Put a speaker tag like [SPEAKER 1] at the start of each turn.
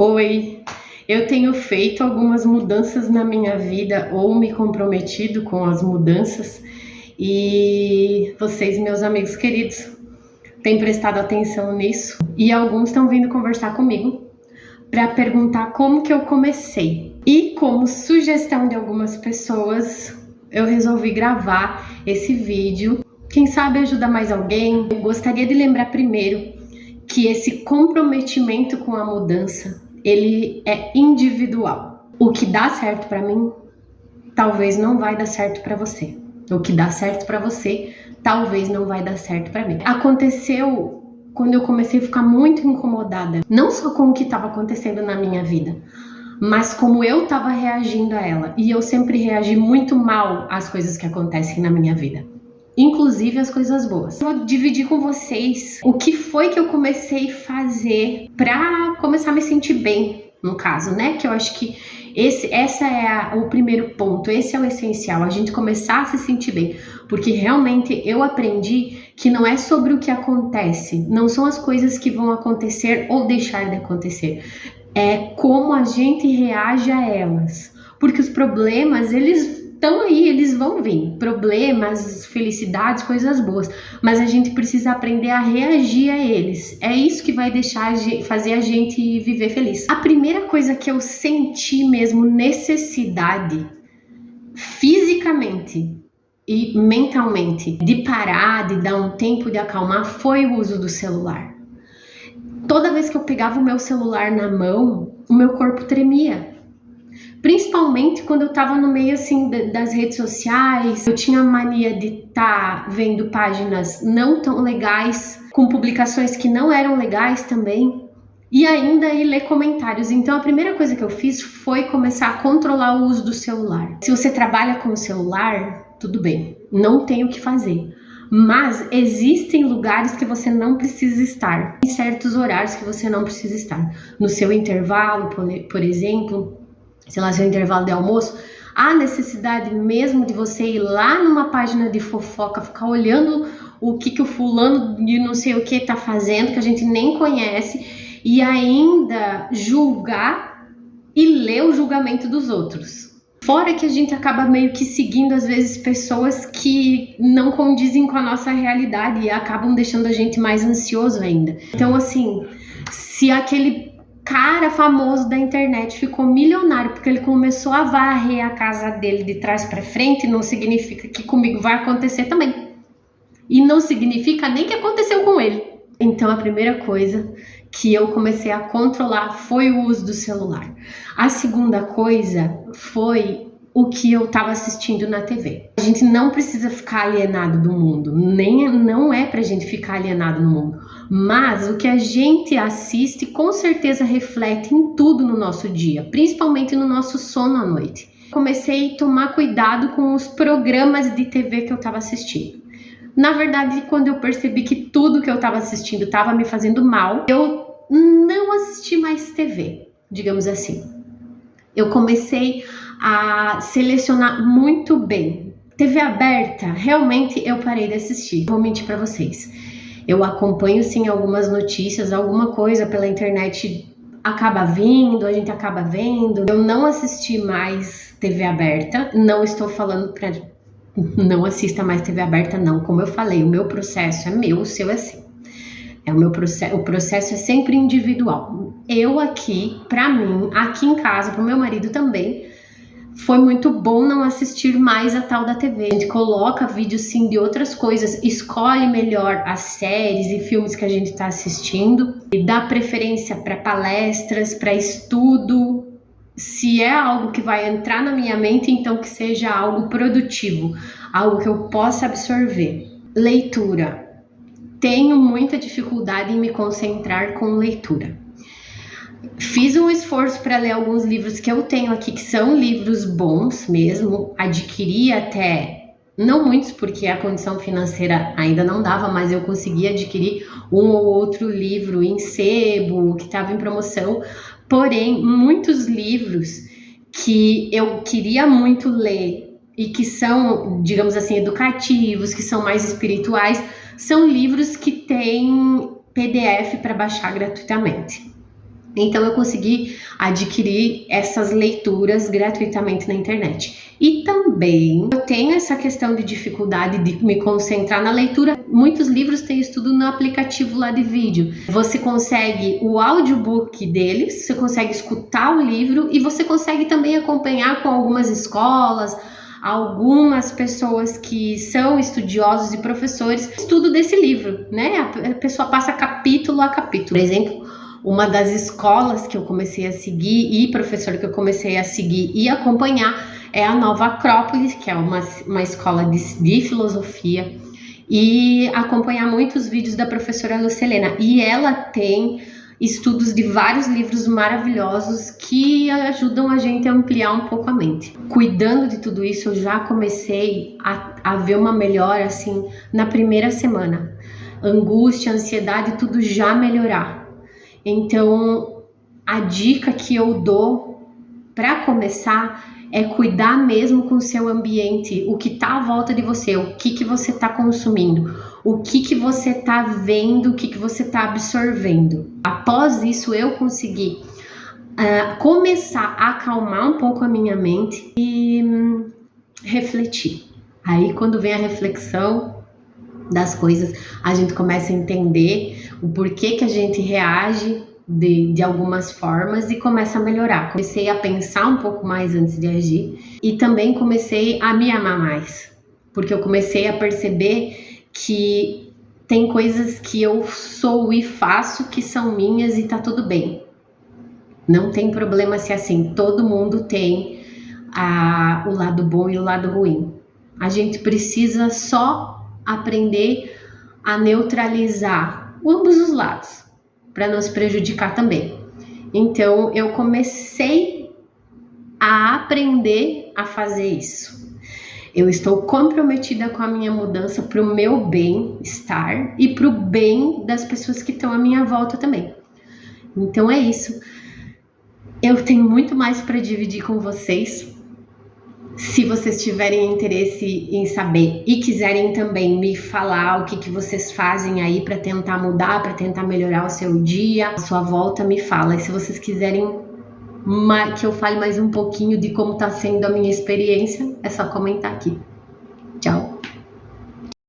[SPEAKER 1] Oi, eu tenho feito algumas mudanças na minha vida ou me comprometido com as mudanças e vocês, meus amigos queridos, têm prestado atenção nisso e alguns estão vindo conversar comigo para perguntar como que eu comecei. E como sugestão de algumas pessoas, eu resolvi gravar esse vídeo. Quem sabe ajuda mais alguém. Eu gostaria de lembrar primeiro que esse comprometimento com a mudança, ele é individual. O que dá certo para mim, talvez não vai dar certo para você. O que dá certo para você, talvez não vai dar certo para mim. Aconteceu quando eu comecei a ficar muito incomodada, não só com o que estava acontecendo na minha vida, mas como eu estava reagindo a ela. E eu sempre reagi muito mal às coisas que acontecem na minha vida, inclusive as coisas boas. Eu vou dividir com vocês o que foi que eu comecei a fazer para começar a me sentir bem, no caso, né? Que eu acho que esse é o primeiro ponto, esse é o essencial, a gente começar a se sentir bem. Porque realmente eu aprendi que não é sobre o que acontece, não são as coisas que vão acontecer ou deixar de acontecer. É como a gente reage a elas. Porque os problemas, eles estão aí, eles vão vir. Problemas, felicidades, coisas boas. Mas a gente precisa aprender a reagir a eles. É isso que vai fazer a gente viver feliz. A primeira coisa que eu senti mesmo necessidade, fisicamente e mentalmente, de parar, de dar um tempo de acalmar, foi o uso do celular. Toda vez que eu pegava o meu celular na mão, o meu corpo tremia. Principalmente quando eu tava no meio assim das redes sociais, eu tinha mania de estar vendo páginas não tão legais, com publicações que não eram legais também, e ainda ir ler comentários. Então a primeira coisa que eu fiz foi começar a controlar o uso do celular. Se você trabalha com o celular, tudo bem, não tem o que fazer. Mas existem lugares que você não precisa estar, em certos horários que você não precisa estar. No seu intervalo, por exemplo, sei lá, seu intervalo de almoço, há necessidade mesmo de você ir lá numa página de fofoca, ficar olhando o que o fulano de não sei o que tá fazendo, que a gente nem conhece, e ainda julgar e ler o julgamento dos outros. Fora que a gente acaba meio que seguindo, às vezes, pessoas que não condizem com a nossa realidade e acabam deixando a gente mais ansioso ainda. Então, assim, se aquele cara famoso da internet ficou milionário porque ele começou a varrer a casa dele de trás para frente, não significa que comigo vai acontecer também. E não significa nem que aconteceu com ele. Então a primeira coisa que eu comecei a controlar foi o uso do celular. A segunda coisa foi o que eu estava assistindo na TV. A gente não precisa ficar alienado do mundo, não é pra gente ficar alienado no mundo, mas o que a gente assiste com certeza reflete em tudo no nosso dia, principalmente no nosso sono à noite. Comecei a tomar cuidado com os programas de TV que eu estava assistindo. Na verdade, quando eu percebi que tudo que eu estava assistindo estava me fazendo mal, eu não assisti mais TV, digamos assim. Eu comecei a selecionar muito bem. TV aberta, realmente eu parei de assistir. Vou mentir pra vocês. Eu acompanho sim algumas notícias, alguma coisa pela internet acaba vindo, a gente acaba vendo. Eu não assisti mais TV aberta, não estou falando pra não assista mais TV aberta não. Como eu falei, o meu processo é meu, o seu é seu. O processo é sempre individual. Eu aqui, pra mim, aqui em casa, pro meu marido também, foi muito bom não assistir mais a tal da TV. A gente coloca vídeos sim de outras coisas, escolhe melhor as séries e filmes que a gente tá assistindo e dá preferência para palestras, para estudo. Se é algo que vai entrar na minha mente, então que seja algo produtivo, algo que eu possa absorver. Leitura. Tenho muita dificuldade em me concentrar com leitura. Fiz um esforço para ler alguns livros que eu tenho aqui, que são livros bons mesmo. Adquiri até, não muitos, porque a condição financeira ainda não dava, mas eu consegui adquirir um ou outro livro em sebo, que estava em promoção. Porém, muitos livros que eu queria muito ler e que são, digamos assim, educativos, que são mais espirituais, são livros que têm PDF para baixar gratuitamente. Então eu consegui adquirir essas leituras gratuitamente na internet. E também eu tenho essa questão de dificuldade de me concentrar na leitura. Muitos livros têm isso tudo no aplicativo lá de vídeo. Você consegue o audiobook deles, você consegue escutar o livro e você consegue também acompanhar com algumas escolas, algumas pessoas que são estudiosos e professores, estudo desse livro, né? A pessoa passa capítulo a capítulo. Por exemplo, uma das escolas que eu comecei a seguir e professor que eu comecei a seguir e acompanhar é a Nova Acrópolis, que é uma escola de filosofia, e acompanhar muitos vídeos da professora Lucilena. E ela tem estudos de vários livros maravilhosos que ajudam a gente a ampliar um pouco a mente. Cuidando de tudo isso, eu já comecei a ver uma melhora assim na primeira semana. Angústia, ansiedade, tudo já melhorar. Então, a dica que eu dou para começar é cuidar mesmo com o seu ambiente, o que está à volta de você, o que você está consumindo, o que você está vendo, o que você está absorvendo. Após isso, eu consegui começar a acalmar um pouco a minha mente e refletir. Aí, quando vem a reflexão das coisas, a gente começa a entender o porquê que a gente reage de algumas formas e começa a melhorar. Comecei a pensar um pouco mais antes de agir e também comecei a me amar mais, porque eu comecei a perceber que tem coisas que eu sou e faço que são minhas e tá tudo bem. Não tem problema se assim, todo mundo tem o lado bom e o lado ruim. A gente precisa só aprender a neutralizar ambos os lados, para não se prejudicar também. Então, eu comecei a aprender a fazer isso. Eu estou comprometida com a minha mudança para o meu bem-estar e para o bem das pessoas que estão à minha volta também. Então, é isso. Eu tenho muito mais para dividir com vocês. Se vocês tiverem interesse em saber e quiserem também me falar o que vocês fazem aí para tentar mudar, para tentar melhorar o seu dia, a sua volta, me fala. E se vocês quiserem que eu fale mais um pouquinho de como está sendo a minha experiência, é só comentar aqui. Tchau!